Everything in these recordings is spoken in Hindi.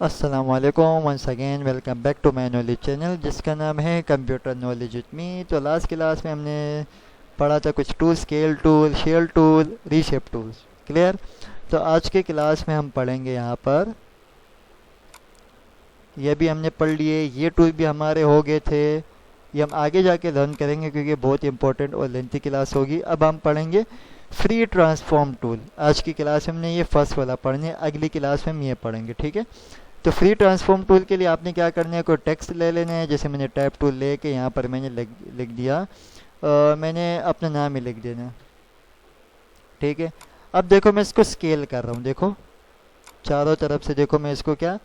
अस्सलामुअलैकुम once again welcome back to my knowledge channel जिसका नाम है कंप्यूटर नॉलेज विद मी। तो लास्ट क्लास में हमने पढ़ा था कुछ tool, scale tool, shell tool, reshape tools. Clear? तो आज के क्लास में हम पढ़ेंगे यहाँ पर, ये भी हमने पढ़ लिए, ये टूल भी हमारे हो गए थे, ये हम आगे जाके लर्न करेंगे क्योंकि बहुत इंपॉर्टेंट और लेंथी क्लास होगी। अब हम पढ़ेंगे फ्री ट्रांसफॉर्म टूल। आज की क्लास में हमने ये फर्स्ट वाला पढ़ने, अगली क्लास में हम ये पढ़ेंगे। ठीक है? तो फ्री ट्रांसफॉर्म टूल के लिए आपने क्या करना है, कोई टेक्स्ट ले लेना है। जैसे मैंने टैब टूल लेके यहाँ पर मैंने लिख दिया, मैंने अपना नाम ही लिख देना है। ठीक है? अब देखो मैं इसको स्केल कर रहा हूँ, देखो चारों तरफ से देखो मैं इसको क्या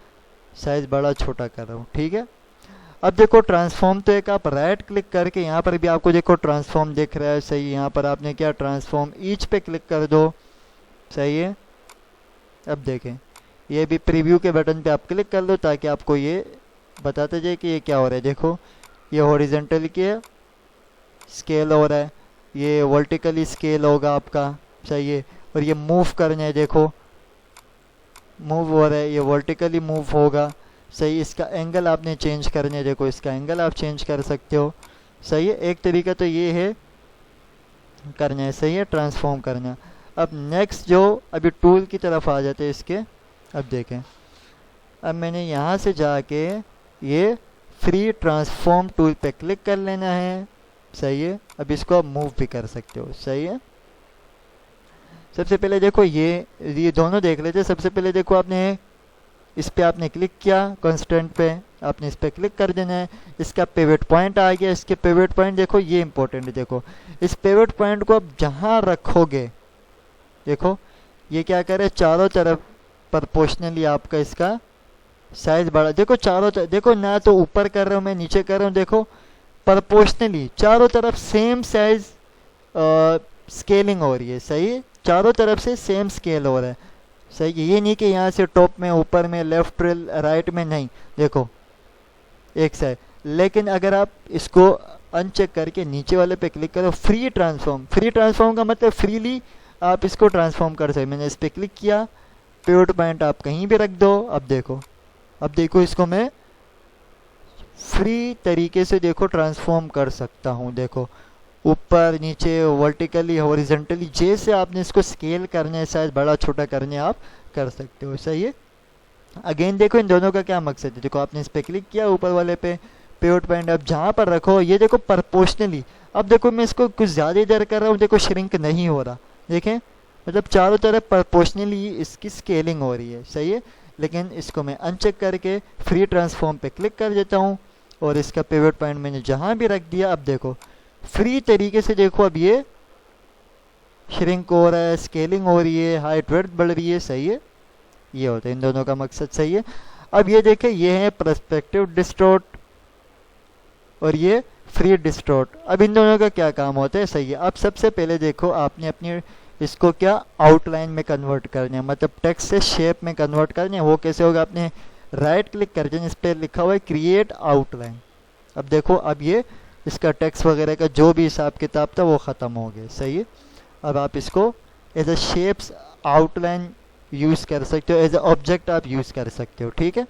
साइज बड़ा छोटा कर रहा हूँ। ठीक है? अब देखो ट्रांसफॉर्म, तो एक आप राइट क्लिक करके यहाँ पर भी आपको देखो ट्रांसफॉर्म दिख रहा है, सही। यहाँ पर आपने क्या ट्रांसफॉर्म ईच पे क्लिक कर दो, सही है। अब देखें, ये भी प्रीव्यू के बटन पे आप क्लिक कर दो ताकि आपको ये बताते जाए कि ये क्या हो रहा है। देखो ये हॉरिजॉन्टली के स्केल हो रहा है, ये वर्टिकली स्केल होगा आपका, सही है। और ये मूव करना है, देखो मूव हो रहा है, ये वर्टिकली मूव होगा, सही। इसका एंगल आपने चेंज करना है, देखो इसका एंगल आप चेंज कर सकते हो, सही है। एक तरीका तो ये है करना है, सही है, ट्रांसफॉर्म करना। अब नेक्स्ट जो अभी टूल की तरफ आ जाते हैं इसके, अब देखें, अब मैंने यहाँ से जाके ये फ्री ट्रांसफॉर्म टूल पे क्लिक कर लेना है, सही है। अब इसको आप मूव भी कर सकते हो, सही है। सबसे पहले देखो ये दोनों देख लेते हैं। सबसे पहले देखो आपने इस पे आपने क्लिक किया, कंस्ट्रेंट पे आपने इस पे क्लिक कर देना है। इसका पिवट पॉइंट आ गया। इसके पिवट पॉइंट देखो, ये इंपॉर्टेंट है। देखो इस पिवट पॉइंट को आप जहाँ रखोगे, देखो ये क्या करे, चारों तरफ प्रोपोर्शनली आपका इसका साइज बढ़ा। देखो चारों तरफ, देखो ना तो ऊपर कर रहा हूँ मैं, नीचे कर रहा हूँ, देखो प्रोपोर्शनली चारों तरफ सेम साइज स्केलिंग हो रही है, सही है। चारों तरफ से सेम स्केल हो रहा है, सही है। ये नहीं कि यहाँ से टॉप में, ऊपर में, लेफ्ट राइट में, नहीं, देखो एक साइड। लेकिन अगर आप इसको अनचेक करके नीचे वाले पे क्लिक करो, फ्री ट्रांसफॉर्म, फ्री ट्रांसफॉर्म का मतलब फ्रीली आप इसको ट्रांसफॉर्म कर सकते। मैंने इस पर क्लिक किया, पिवट पॉइंट आप कहीं भी रख दो। अब देखो इसको मैं फ्री तरीके से देखो ट्रांसफॉर्म कर सकता हूँ। देखो ऊपर नीचे, वर्टिकली, हॉरिजॉन्टली, जैसे आपने इसको स्केल करने, साइज बड़ा छोटा करने आप कर सकते हो, सही है। अगेन देखो इन दोनों का क्या मकसद है। देखो आपने इस पर क्लिक किया, ऊपर वाले पे पिवट पॉइंट आप जहाँ पर रखो, ये देखो प्रोपोर्शनली। अब देखो मैं इसको कुछ ज़्यादा इधर कर रहा हूँ, देखो श्रिंक नहीं हो रहा, देखें, मतलब चारों तरफ प्रोपोर्शनली इसकी स्केलिंग हो रही है, सही है। लेकिन इसको मैं अनचेक करके फ्री ट्रांसफॉर्म पे क्लिक कर देता हूँ और इसका पिवट पॉइंट मैंने जहाँ भी रख दिया। अब देखो फ्री तरीके से देखो अब ये श्रिंक हो रहा है, स्केलिंग हो रही है, हाइट वेट बढ़ रही है, सही है। ये होता है इन दोनों का मकसद, सही है। अब ये देखें, ये है पर्सपेक्टिव डिस्टॉर्ट और ये फ्री डिस्टॉर्ट। अब इन दोनों का क्या काम होता है, सही है। अब सबसे पहले देखो आपने अपनी इसको क्या आउटलाइन में कन्वर्ट करना है, मतलब टेक्स्ट से शेप में कन्वर्ट करना है। वो कैसे होगा, आपने राइट क्लिक कर देना, इस पर लिखा हुआ है क्रिएट आउटलाइन। अब देखो अब ये इसका टेक्स्ट वगैरह का जो भी हिसाब किताब था वो ख़त्म हो गया, सही है। अब आप इसको as a shapes outline use कर सकते हो, एज अ ऑब्जेक्ट आप यूज़ कर सकते हो, ठीक है।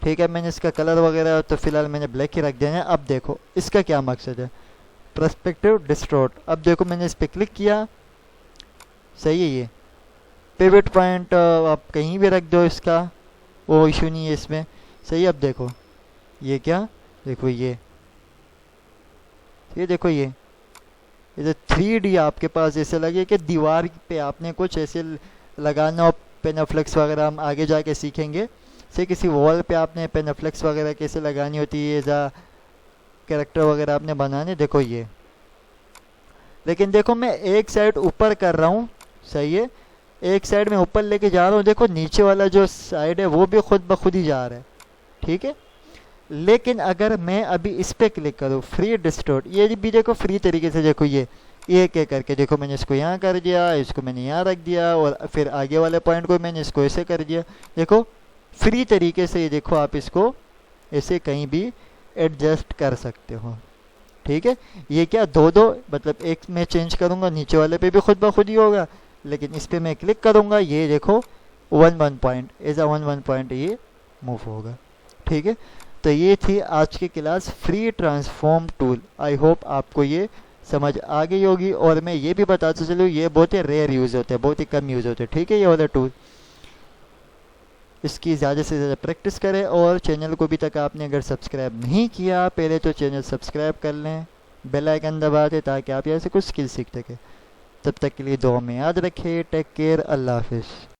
ठीक है, मैंने इसका कलर वगैरह तो फिलहाल मैंने ब्लैक ही रख देना है। अब देखो इसका क्या मकसद है, पर्सपेक्टिव डिस्टॉर्ट। अब देखो मैंने इस पर क्लिक किया, सही है। ये पिवट पॉइंट आप कहीं भी रख दो, इसका वो इशू नहीं है इसमें, सही है। अब देखो ये क्या, देखो ये देखो ये 3D आपके पास ऐसे लगे कि दीवार पे आपने कुछ ऐसे लगाना हो, पेनाफ्लेक्स वगैरह हम आगे जाके सीखेंगे। से किसी वॉल पे आपने पेनाफ्लेक्स वगैरह कैसे लगानी होती है, ऐसा कैरेक्टर वगैरह आपने बनाने, देखो ये। लेकिन देखो मैं एक साइड ऊपर कर रहा हूँ, सही है, एक साइड में ऊपर लेके जा रहा हूँ, देखो नीचे वाला जो साइड है वो भी खुद ब खुद ही जा रहा है, ठीक है। लेकिन अगर मैं अभी इस पर क्लिक करूँ, फ्री डिस्टॉर्ट, ये भी देखो फ्री तरीके से, देखो ये एक एक करके, देखो मैंने इसको यहाँ कर दिया, इसको मैंने यहाँ रख दिया, और फिर आगे वाले पॉइंट को मैंने इसको ऐसे कर दिया। देखो फ्री तरीके से ये देखो आप इसको ऐसे कहीं भी एडजस्ट कर सकते हो, ठीक है। ये क्या दो दो, मतलब एक मैं चेंज करूँगा नीचे वाले पे भी खुद ब खुद ही होगा, लेकिन इस पर मैं क्लिक करूँगा, ये देखो one point, as a one point ये मूव होगा। ठीक है, तो ये थी आज की class free transform tool. I hope आपको ये समझ आ गई होगी, और मैं ये भी बताता चलूँ ये बहुत ही रेयर यूज़ होते हैं, बहुत ही कम यूज़ होते हैं। ठीक है, ये वाला टूल, इसकी ज़्यादा से ज़्यादा प्रैक्टिस करें। और चैनल को भी तक आपने अगर सब्सक्राइब नहीं किया पहले तो चैनल सब्सक्राइब कर लें, बेल आइकन दबा दें ताकि आप यहाँ से कुछ स्किल सीख सकें। तब तक के लिए दुआ में याद रखें। टेक केयर, अल्लाह हाफिज़।